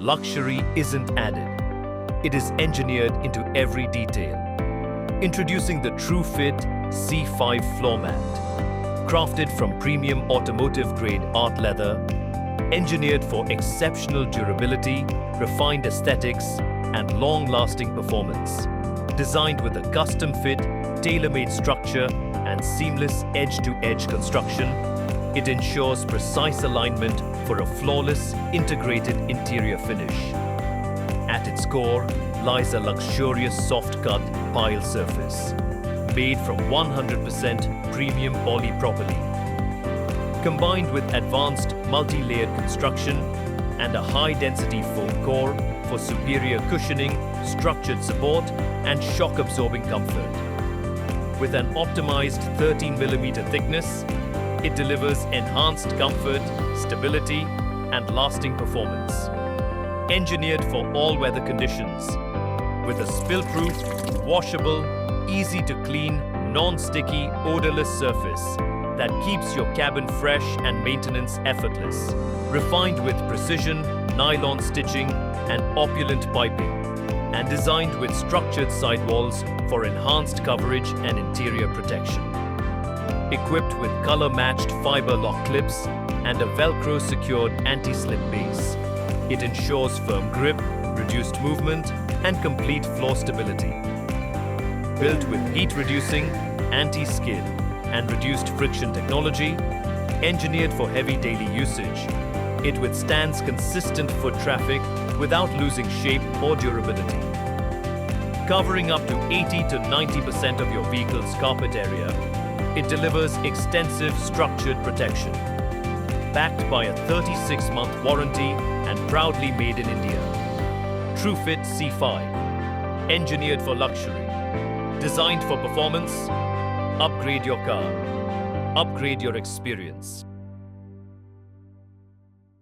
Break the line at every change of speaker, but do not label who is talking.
luxury isn't added. It is engineered into every detail. Introducing the truFIT C5 floor mat. Crafted from premium automotive-grade art leather, engineered for exceptional durability, refined aesthetics, and long-lasting performance. Designed with a custom-fit, tailor-made structure and seamless edge-to-edge construction, it ensures precise alignment for a flawless, integrated interior finish. At its core lies a luxurious soft-cut pile surface, made from 100% premium polypropylene. Combined with advanced multi-layered construction and a high-density foam core for superior cushioning, structured support, and shock-absorbing comfort. With an optimized 13mm thickness, it delivers enhanced comfort, stability, and lasting performance. Engineered for all weather conditions, with a spill-proof, washable, easy-to-clean, non-sticky, odorless surface that keeps your cabin fresh and maintenance effortless. Refined with precision, nylon stitching, and opulent piping, and designed with structured sidewalls for enhanced coverage and interior protection. Equipped with color-matched fiber lock clips and a Velcro-secured anti-slip base, it ensures firm grip, reduced movement, and complete floor stability. Built with heat-reducing, anti-skid, and reduced friction technology, engineered for heavy daily usage, it withstands consistent foot traffic without losing shape or durability. Covering up to 80 to 90% of your vehicle's carpet area, it delivers extensive structured protection. Backed by a 36-month warranty and proudly made in India. truFIT C5, engineered for luxury, designed for performance. Upgrade your car. Upgrade your experience.